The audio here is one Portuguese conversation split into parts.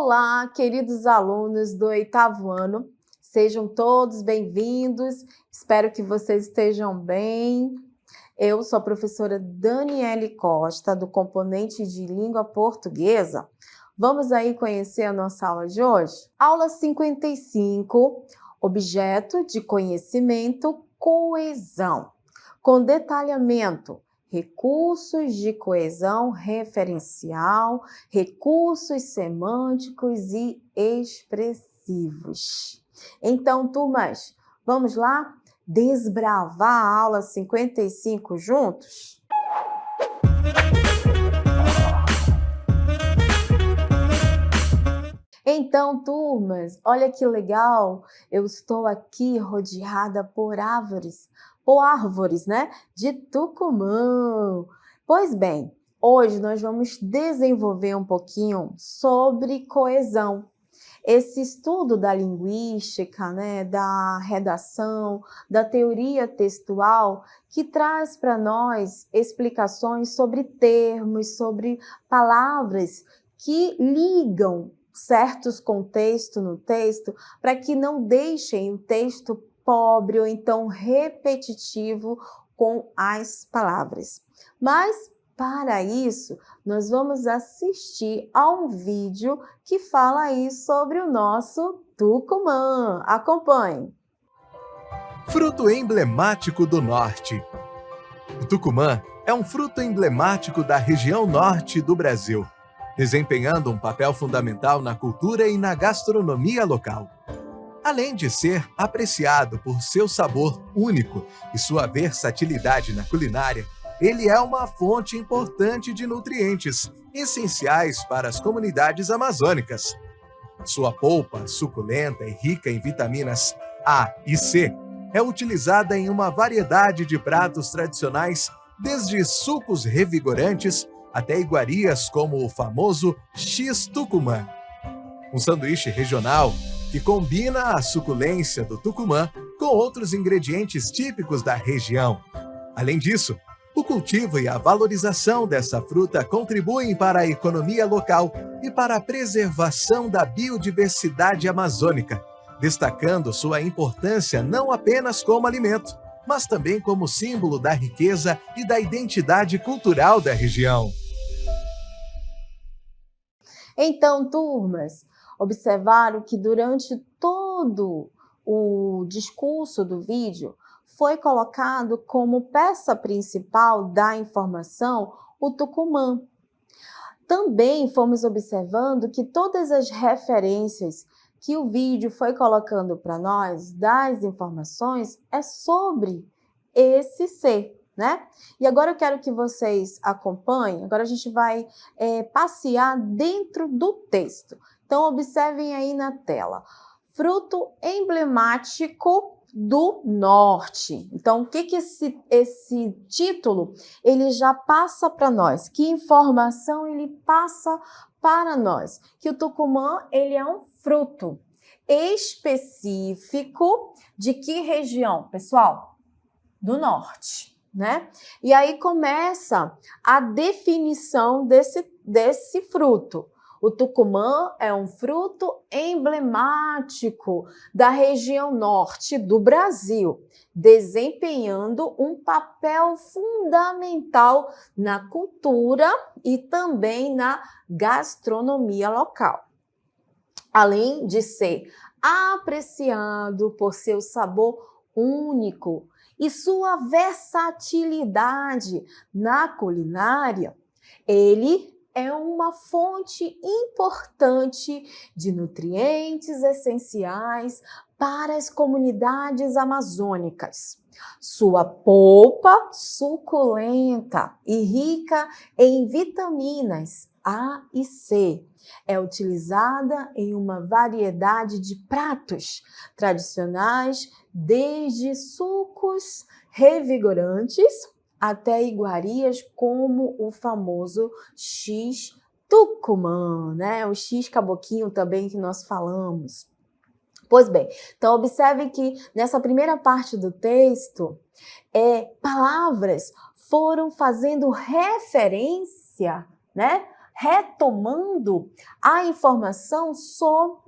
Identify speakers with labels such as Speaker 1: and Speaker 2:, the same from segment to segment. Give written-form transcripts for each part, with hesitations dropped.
Speaker 1: Olá, queridos alunos do 8º ano, sejam todos bem-vindos, espero que vocês estejam bem. Eu sou a professora Daniele Costa, do componente de língua portuguesa. Vamos aí conhecer a nossa aula de hoje? Aula 55, objeto de conhecimento, coesão, com detalhamento. Recursos de coesão referencial, recursos semânticos e expressivos. Então, turmas, vamos lá desbravar a aula 55 juntos? Então, turmas, olha que legal, eu estou aqui rodeada por árvores, né, de Tucumã. Pois bem, hoje nós vamos desenvolver um pouquinho sobre coesão. Esse estudo da linguística, né, da redação, da teoria textual, que traz para nós explicações sobre termos, sobre palavras que ligam certos contextos no texto, para que não deixem o texto pobre ou então repetitivo com as palavras. Mas, para isso, nós vamos assistir a um vídeo que fala aí sobre o nosso Tucumã. Acompanhe!
Speaker 2: Fruto emblemático do Norte. O tucumã é um fruto emblemático da região norte do Brasil, desempenhando um papel fundamental na cultura e na gastronomia local. Além de ser apreciado por seu sabor único e sua versatilidade na culinária, ele é uma fonte importante de nutrientes, essenciais para as comunidades amazônicas. Sua polpa, suculenta e rica em vitaminas A e C, é utilizada em uma variedade de pratos tradicionais, desde sucos revigorantes até iguarias como o famoso X-Tucumã. Um sanduíche regional que combina a suculência do tucumã com outros ingredientes típicos da região. Além disso, o cultivo e a valorização dessa fruta contribuem para a economia local e para a preservação da biodiversidade amazônica, destacando sua importância não apenas como alimento, mas também como símbolo da riqueza e da identidade cultural da região.
Speaker 1: Então, turmas, observaram que durante todo o discurso do vídeo foi colocado como peça principal da informação o Tucumã. Também fomos observando que todas as referências que o vídeo foi colocando para nós das informações é sobre esse ser, né? E agora eu quero que vocês acompanhem, agora a gente vai passear dentro do texto. Então, observem aí na tela. Fruto emblemático do Norte. Então, o que esse título ele já passa para nós? Que informação ele passa para nós? Que o Tucumã ele é um fruto específico de que região, pessoal? Do Norte, né? E aí começa a definição desse fruto. O tucumã é um fruto emblemático da região norte do Brasil, desempenhando um papel fundamental na cultura e também na gastronomia local. Além de ser apreciado por seu sabor único e sua versatilidade na culinária, ele é uma fonte importante de nutrientes essenciais para as comunidades amazônicas. Sua polpa suculenta e rica em vitaminas A e C é utilizada em uma variedade de pratos tradicionais, desde sucos revigorantes até iguarias como o famoso X-Tucumã, né? O X-Caboquinho também que nós falamos. Pois bem, então observe que nessa primeira parte do texto, palavras foram fazendo referência, né? retomando a informação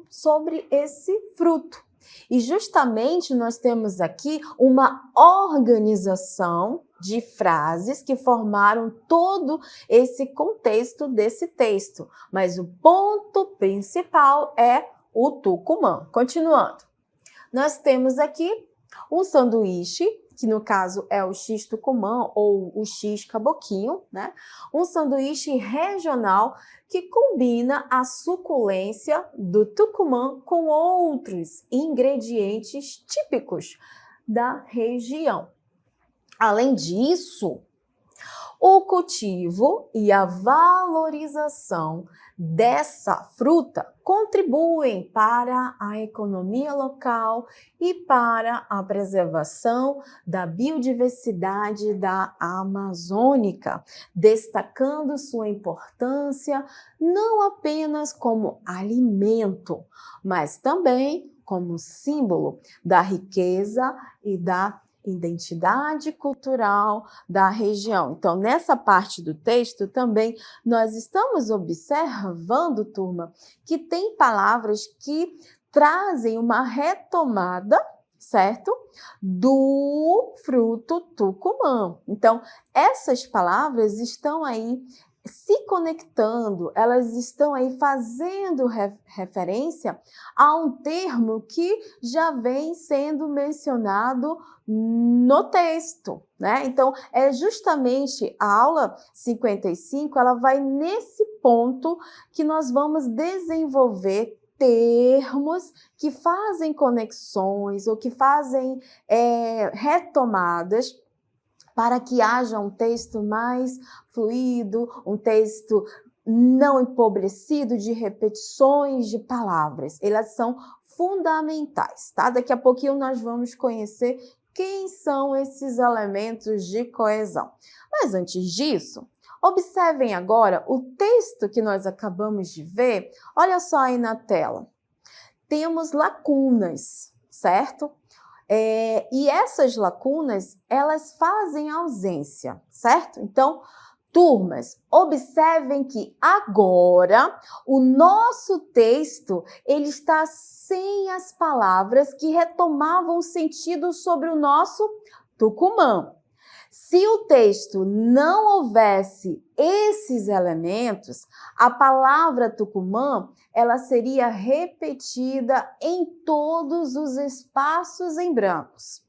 Speaker 1: sobre esse fruto. E justamente nós temos aqui uma organização de frases que formaram todo esse contexto desse texto. Mas o ponto principal é o Tucumã. Continuando, nós temos aqui um sanduíche, que no caso é o X-Tucumã ou o X-Caboquinho, né? Um sanduíche regional que combina a suculência do Tucumã com outros ingredientes típicos da região. Além disso, o cultivo e a valorização dessa fruta contribuem para a economia local e para a preservação da biodiversidade da Amazônica, destacando sua importância não apenas como alimento, mas também como símbolo da riqueza e da identidade cultural da região. Então, nessa parte do texto também nós estamos observando, turma, que tem palavras que trazem uma retomada, certo? Do fruto Tucumã. Então, essas palavras estão aí se conectando, elas estão aí fazendo referência a um termo que já vem sendo mencionado no texto, né? Então, é justamente a aula 55, ela vai nesse ponto que nós vamos desenvolver termos que fazem conexões ou que fazem retomadas para que haja um texto mais fluido, um texto não empobrecido de repetições de palavras. Elas são fundamentais, tá? Daqui a pouquinho nós vamos conhecer quem são esses elementos de coesão. Mas antes disso, observem agora o texto que nós acabamos de ver. Olha só aí na tela. Temos lacunas, certo? E essas lacunas, elas fazem ausência, certo? Então, turmas, observem que agora o nosso texto ele está sem as palavras que retomavam o sentido sobre o nosso Tucumã. Se o texto não houvesse esses elementos, a palavra Tucumã ela seria repetida em todos os espaços em brancos.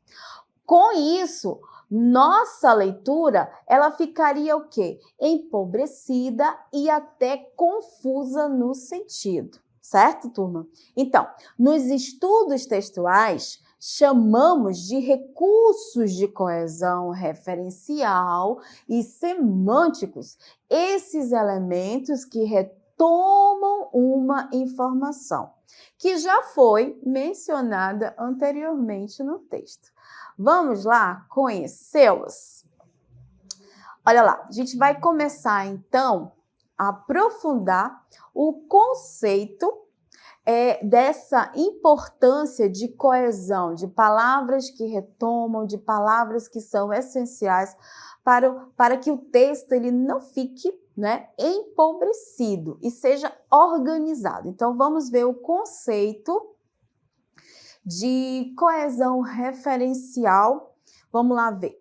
Speaker 1: Com isso, nossa leitura ela ficaria o quê? Empobrecida e até confusa no sentido. Certo, turma? Então, nos estudos textuais, chamamos de recursos de coesão referencial e semânticos esses elementos que retomam uma informação que já foi mencionada anteriormente no texto. Vamos lá conhecê-los? Olha lá, a gente vai começar então a aprofundar o conceito dessa importância de coesão, de palavras que retomam, de palavras que são essenciais para que o texto ele não fique, né, empobrecido e seja organizado. Então, vamos ver o conceito de coesão referencial. Vamos lá ver.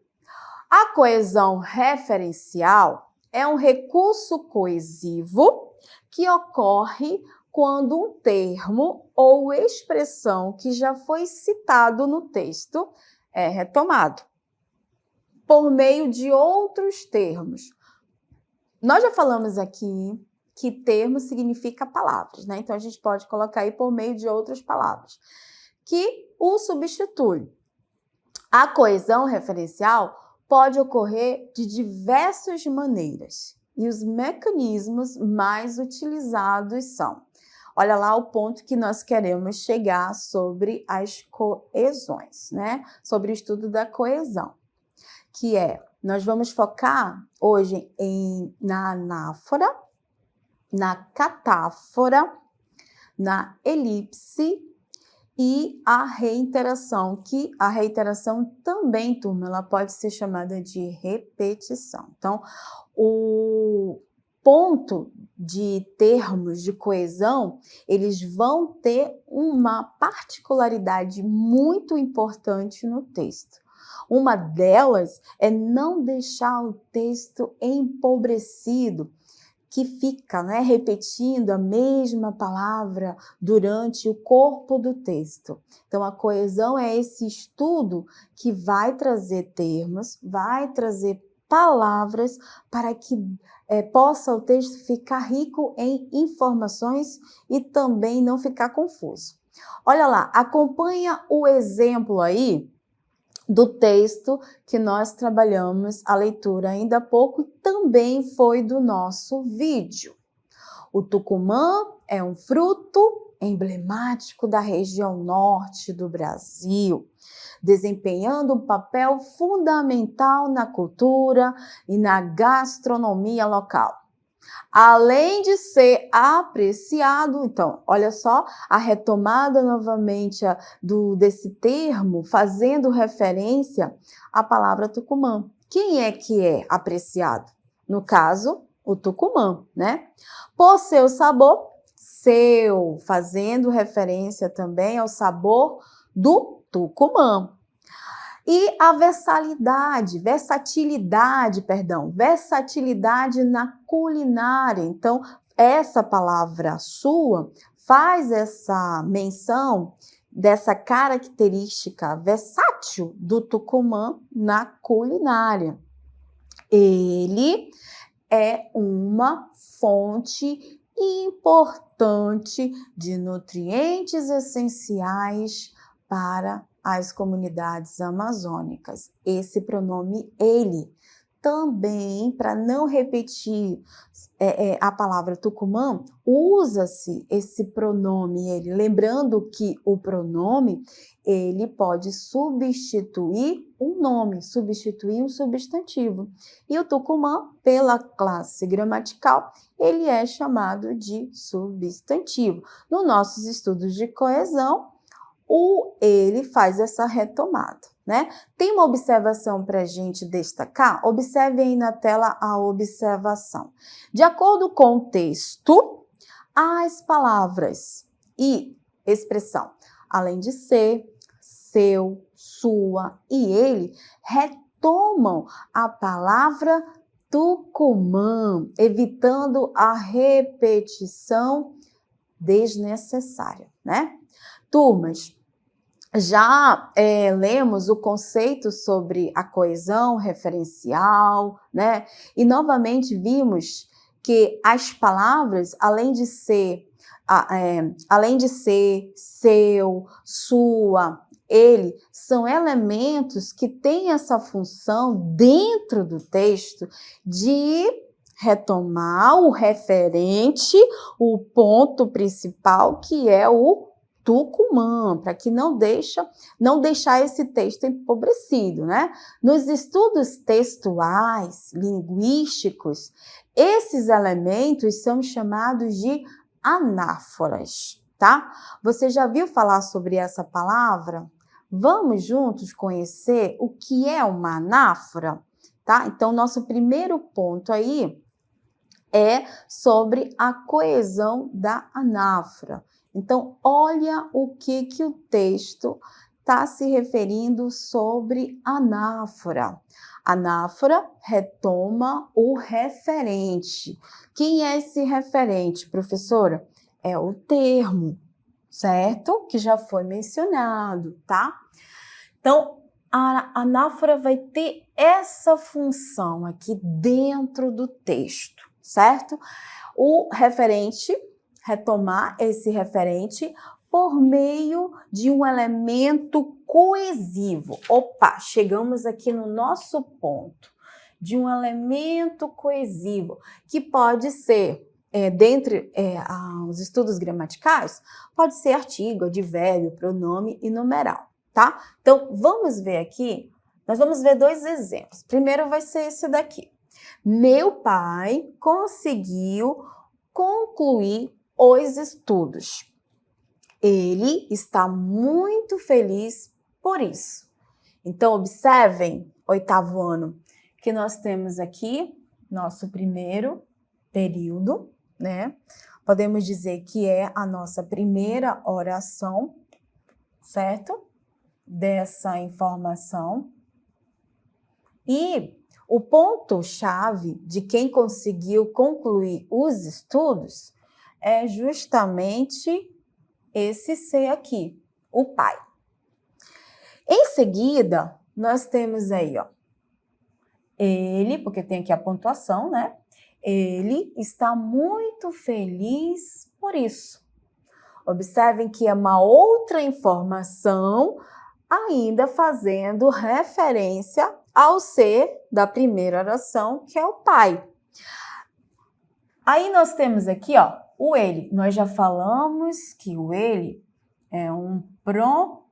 Speaker 1: A coesão referencial é um recurso coesivo que ocorre quando um termo ou expressão que já foi citado no texto é retomado por meio de outros termos. Nós já falamos aqui que termo significa palavras, né? Então, a gente pode colocar aí por meio de outras palavras, que o substitui. A coesão referencial pode ocorrer de diversas maneiras e os mecanismos mais utilizados são. Olha lá o ponto que nós queremos chegar sobre as coesões, né? Sobre o estudo da coesão, que nós vamos focar hoje na anáfora, na catáfora, na elipse e a reiteração, que a reiteração também, turma, ela pode ser chamada de repetição. Então, ponto de termos de coesão, eles vão ter uma particularidade muito importante no texto. Uma delas é não deixar o texto empobrecido, que fica, né, repetindo a mesma palavra durante o corpo do texto. Então, a coesão é esse estudo que vai trazer termos, vai trazer palavras para que possa o texto ficar rico em informações e também não ficar confuso. Olha lá, acompanha o exemplo aí do texto que nós trabalhamos a leitura ainda há pouco e também foi do nosso vídeo. O tucumã é um fruto emblemático da região norte do Brasil, desempenhando um papel fundamental na cultura e na gastronomia local. Além de ser apreciado, então, olha só, a retomada novamente desse termo, fazendo referência à palavra tucumã. Quem é que é apreciado? No caso, o tucumã, né? Por seu sabor, fazendo referência também ao sabor do tucumã. E a versatilidade na culinária. Então, essa palavra sua faz essa menção dessa característica versátil do tucumã na culinária. Ele é uma fonte importante de nutrientes essenciais para as comunidades amazônicas. Esse pronome ele. Também, para não repetir a palavra tucumã, usa-se esse pronome ele. Lembrando que o pronome ele pode substituir um nome, substituir um substantivo. E o tucumã, pela classe gramatical, ele é chamado de substantivo. Nos nossos estudos de coesão, o ele faz essa retomada, né? Tem uma observação para a gente destacar? Observe aí na tela a observação. De acordo com o texto, as palavras e expressão, além de ser, seu, sua e ele, retomam a palavra tucumã, evitando a repetição desnecessária, né? Turmas, já lemos o conceito sobre a coesão referencial, né? E novamente vimos que as palavras, além de ser seu, sua, ele, são elementos que têm essa função dentro do texto de retomar o referente, o ponto principal, que é o tucumã, para que não deixar esse texto empobrecido, né? Nos estudos textuais, linguísticos, esses elementos são chamados de anáforas, tá? Você já viu falar sobre essa palavra? Vamos juntos conhecer o que é uma anáfora, tá? Então, nosso primeiro ponto aí é sobre a coesão da anáfora. Então, olha o que o texto está se referindo sobre anáfora. Anáfora retoma o referente. Quem é esse referente, professora? É o termo, certo? Que já foi mencionado, tá? Então, a anáfora vai ter essa função aqui dentro do texto, certo? O referente, retomar esse referente por meio de um elemento coesivo. Opa, chegamos aqui no nosso ponto, de um elemento coesivo, que pode ser, dentre os estudos gramaticais, pode ser artigo, advérbio, pronome e numeral, tá? Então, vamos ver aqui, nós vamos ver dois exemplos. Primeiro vai ser esse daqui. Meu pai conseguiu concluir os estudos. Ele está muito feliz por isso. Então, observem, 8º ano, que nós temos aqui nosso primeiro período, né? Podemos dizer que é a nossa primeira oração, certo? Dessa informação. E o ponto-chave de quem conseguiu concluir os estudos é justamente esse ser aqui, o pai. Em seguida, nós temos aí, ó, ele, porque tem aqui a pontuação, né? Ele está muito feliz por isso. Observem que é uma outra informação ainda fazendo referência ao ser da primeira oração, que é o pai. Aí nós temos aqui, ó, o ele. Nós já falamos que o ele é um pronome.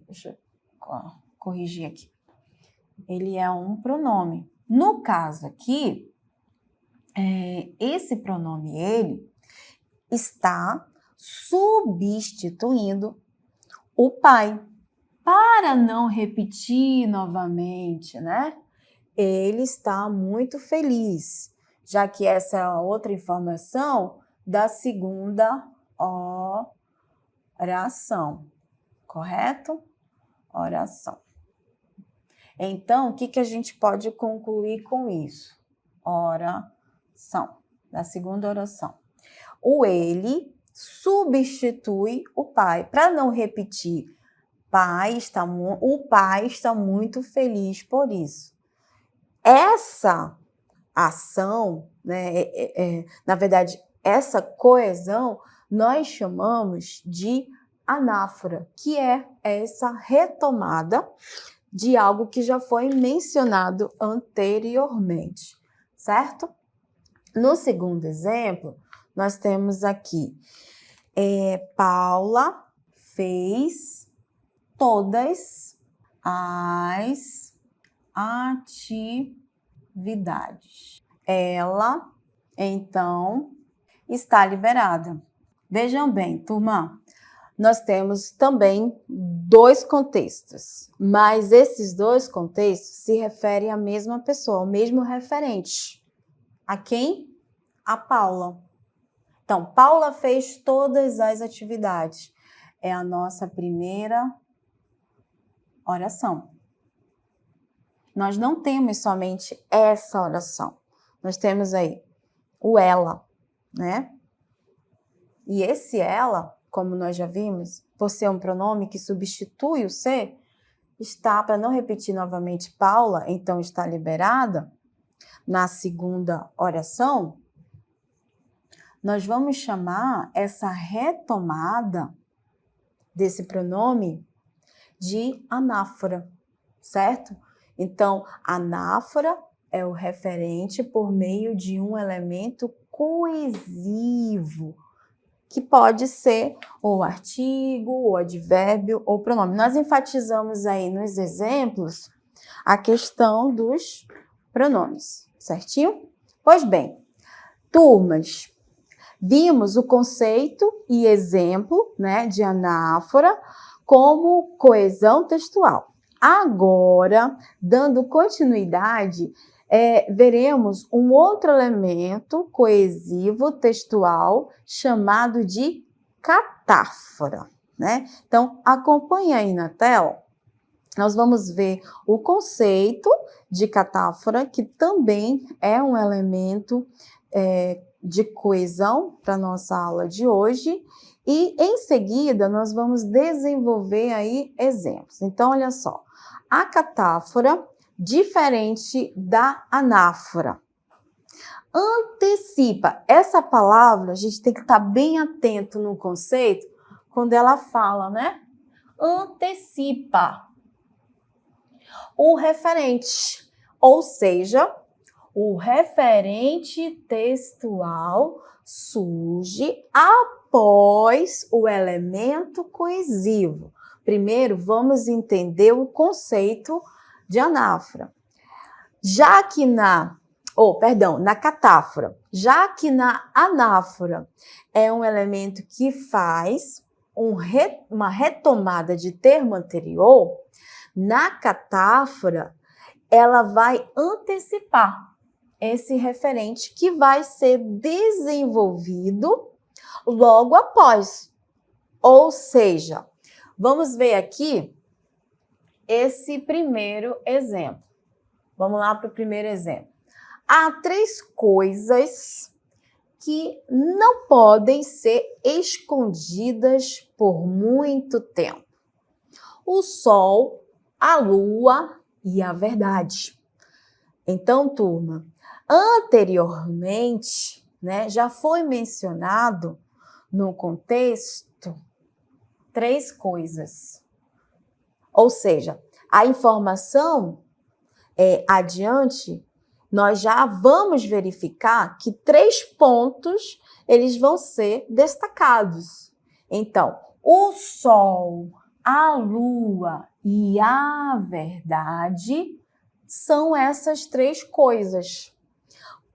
Speaker 1: Deixa eu corrigir aqui. Ele é um pronome. No caso aqui, esse pronome ele está substituindo o pai. Para não repetir novamente, né? Ele está muito feliz, já que essa é a outra informação da segunda oração, correto? Oração. Então, o que a gente pode concluir com isso? Oração, da segunda oração. O ele substitui o pai. Para não repetir, o pai está muito feliz por isso. Essa ação, né, na verdade, essa coesão, nós chamamos de anáfora, que é essa retomada de algo que já foi mencionado anteriormente, certo? No segundo exemplo, nós temos aqui, Paula fez todas as atividades. Ela, então, está liberada. Vejam bem, turma, nós temos também dois contextos, mas esses dois contextos se referem à mesma pessoa, ao mesmo referente. A quem? A Paula. Então, Paula fez todas as atividades. É a nossa primeira oração. Nós não temos somente essa oração. Nós temos aí o ela, né? E esse ela, como nós já vimos, por ser um pronome que substitui o ser, está, para não repetir novamente Paula, então está liberada, na segunda oração, nós vamos chamar essa retomada desse pronome de anáfora, certo? Então, anáfora é o referente por meio de um elemento coesivo, que pode ser ou artigo, ou advérbio, ou pronome. Nós enfatizamos aí nos exemplos a questão dos pronomes, certinho? Pois bem, turmas, vimos o conceito e exemplo, né, de anáfora como coesão textual. Agora, dando continuidade, veremos um outro elemento coesivo textual chamado de catáfora, né? Então, acompanhe aí na tela. Nós vamos ver o conceito de catáfora, que também é um elemento de coesão para a nossa aula de hoje. E, em seguida, nós vamos desenvolver aí exemplos. Então, olha só. A catáfora, diferente da anáfora, antecipa. Essa palavra, a gente tem que estar bem atento no conceito quando ela fala, né? Antecipa o referente, ou seja, o referente textual surge após o elemento coesivo. Primeiro, vamos entender o conceito de anáfora. Na catáfora, já que na anáfora é um elemento que faz uma retomada de termo anterior, na catáfora ela vai antecipar esse referente que vai ser desenvolvido logo após. Ou seja, vamos ver aqui esse primeiro exemplo. Vamos lá para o primeiro exemplo. Há 3 coisas que não podem ser escondidas por muito tempo: o sol, a lua e a verdade. Então, turma, anteriormente, né, já foi mencionado no contexto 3 coisas. Ou seja, a informação adiante, nós já vamos verificar que 3 pontos eles vão ser destacados. Então, o sol, a lua e a verdade são essas 3 coisas.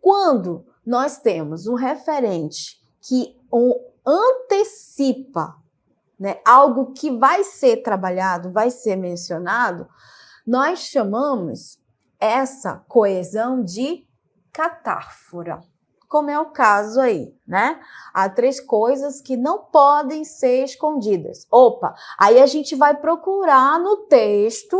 Speaker 1: Quando nós temos um referente que antecipa, né, algo que vai ser trabalhado, vai ser mencionado, nós chamamos essa coesão de catáfora, como é o caso aí, né? Há 3 coisas que não podem ser escondidas. Opa, aí a gente vai procurar no texto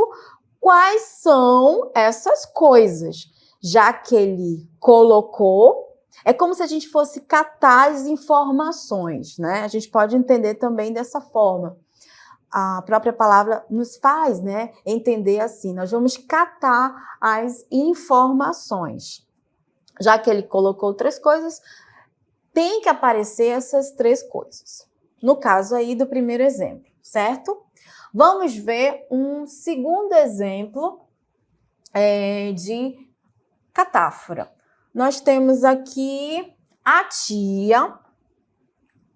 Speaker 1: quais são essas coisas, já que ele colocou. É como se a gente fosse catar as informações, né? A gente pode entender também dessa forma. A própria palavra nos faz, né, entender assim. Nós vamos catar as informações. Já que ele colocou 3 coisas, tem que aparecer essas 3 coisas. No caso aí do primeiro exemplo, certo? Vamos ver um segundo exemplo de catáfora. Nós temos aqui a tia.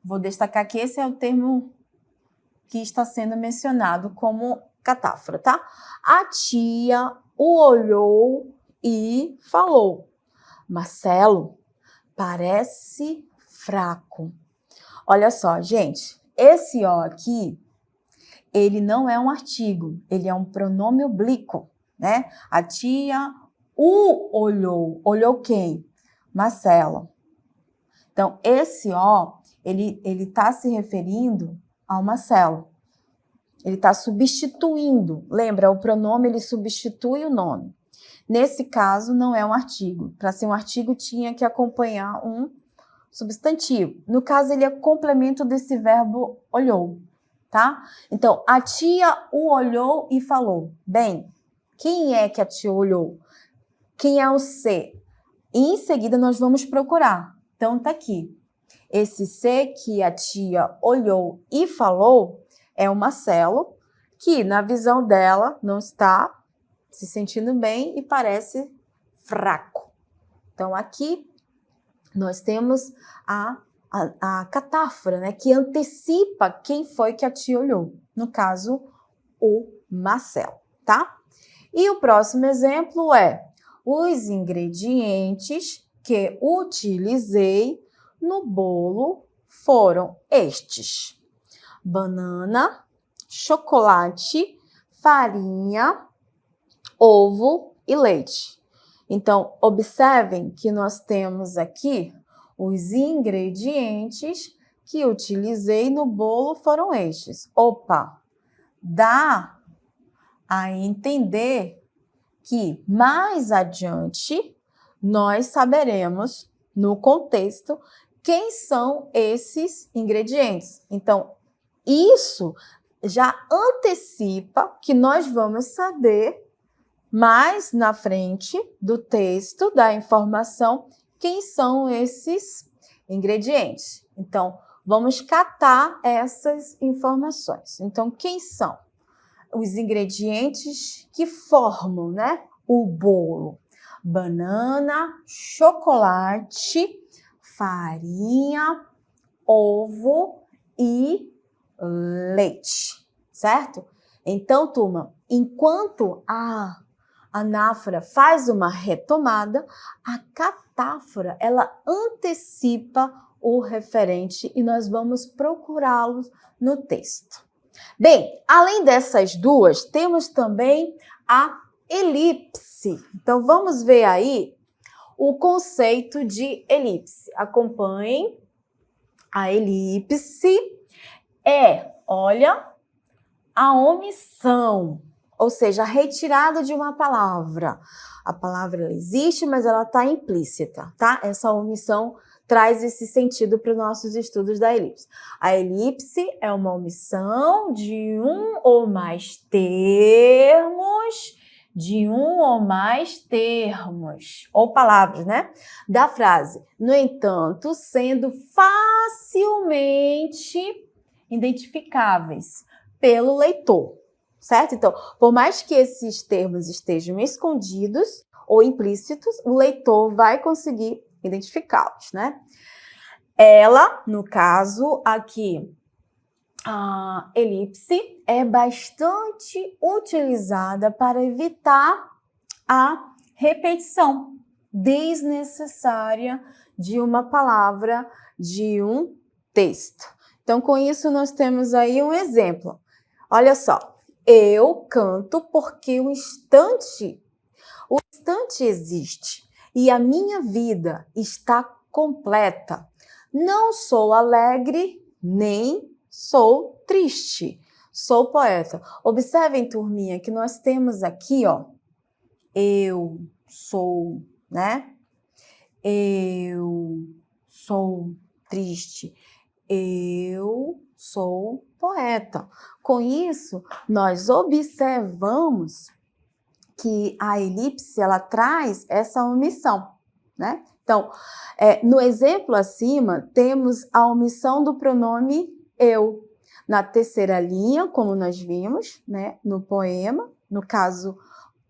Speaker 1: Vou destacar que esse é o termo que está sendo mencionado como catáfora, tá? A tia o olhou e falou: Marcelo, parece fraco. Olha só, gente, esse ó aqui, ele não é um artigo, ele é um pronome oblíquo, né? A tia o olhou. Olhou quem? Marcelo. Então, esse ó, ele está se referindo ao Marcelo. Ele está substituindo. Lembra, o pronome ele substitui o nome. Nesse caso, não é um artigo. Para ser um artigo, tinha que acompanhar um substantivo. No caso, ele é complemento desse verbo olhou, tá? Então, a tia o olhou e falou. Bem, quem é que a tia olhou? Quem é o C? E em seguida, nós vamos procurar. Então, tá aqui. Esse C que a tia olhou e falou é o Marcelo, que na visão dela não está se sentindo bem e parece fraco. Então, aqui nós temos a catáfora, né, que antecipa quem foi que a tia olhou. No caso, o Marcelo, tá? E o próximo exemplo é: os ingredientes que utilizei no bolo foram estes: banana, chocolate, farinha, ovo e leite. Então, observem que nós temos aqui os ingredientes que utilizei no bolo foram estes. Opa, dá a entender que mais adiante nós saberemos, no contexto, quem são esses ingredientes. Então, isso já antecipa que nós vamos saber mais na frente do texto, da informação, quem são esses ingredientes. Então, vamos catar essas informações. Então, quem são os ingredientes que formam, né, o bolo? Banana, chocolate, farinha, ovo e leite, certo? Então, turma, enquanto a anáfora faz uma retomada, a catáfora, ela antecipa o referente e nós vamos procurá-lo no texto. Bem, além dessas duas, temos também a elipse. Então, vamos ver aí o conceito de elipse. Acompanhem. A elipse olha, a omissão, ou seja, a retirada de uma palavra. A palavra ela existe, mas ela está implícita, tá? Essa omissão traz esse sentido para os nossos estudos da elipse. A elipse é uma omissão de um ou mais termos, ou palavras, né? Da frase. No entanto, sendo facilmente identificáveis pelo leitor, certo? Então, por mais que esses termos estejam escondidos ou implícitos, o leitor vai conseguir identificá-los, né? Ela, no caso aqui, a elipse é bastante utilizada para evitar a repetição desnecessária de uma palavra de um texto. Então, com isso, nós temos aí um exemplo. Olha só, eu canto porque o instante existe e a minha vida está completa. Não sou alegre, nem sou triste. Sou poeta. Observem, turminha, que nós temos aqui, ó, eu sou, né? Eu sou triste. Eu sou poeta. Com isso, nós observamos que a elipse, ela traz essa omissão, né? Então, no exemplo acima, temos a omissão do pronome eu. Na terceira linha, como nós vimos, né, no poema, no caso,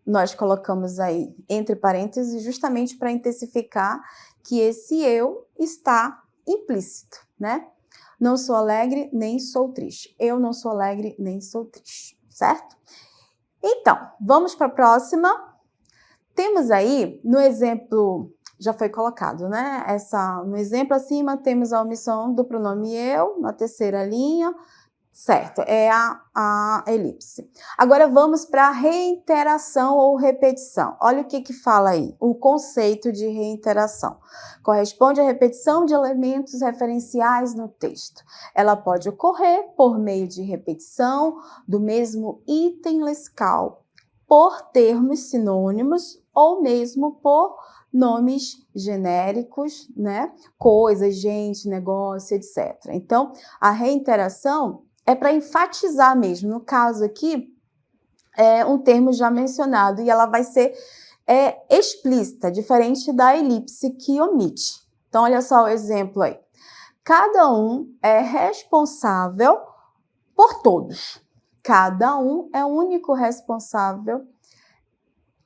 Speaker 1: nós colocamos aí entre parênteses justamente para intensificar que esse eu está implícito, né? Não sou alegre, nem sou triste. Eu não sou alegre, nem sou triste, certo? Então, vamos para a próxima. Temos aí, no exemplo, já foi colocado, né? No exemplo acima, temos a omissão do pronome eu, na terceira linha, certo? É a elipse. Agora, vamos para a reiteração ou repetição. Olha o que fala aí, o conceito de reiteração. Corresponde à repetição de elementos referenciais no texto. Ela pode ocorrer por meio de repetição do mesmo item lexical, por termos sinônimos ou mesmo por nomes genéricos, né? Coisas, gente, negócio, etc. Então, a reiteração é para enfatizar mesmo. No caso aqui, é um termo já mencionado e ela vai ser explícita, diferente da elipse que omite. Então, olha só o exemplo aí. Cada um é responsável por todos. Cada um é o único responsável.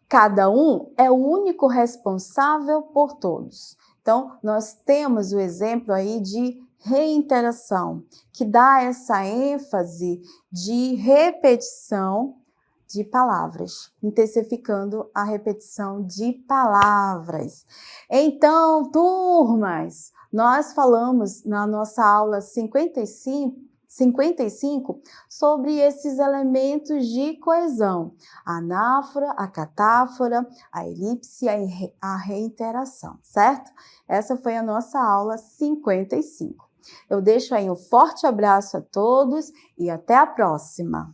Speaker 1: Cada um é o único responsável por todos. Então, nós temos o exemplo aí de reiteração, que dá essa ênfase de repetição de palavras, intensificando a repetição de palavras. Então, turmas, nós falamos na nossa aula 55 sobre esses elementos de coesão, a anáfora, a catáfora, a elipse e a reiteração, certo? Essa foi a nossa aula 55. Eu deixo aí um forte abraço a todos e até a próxima!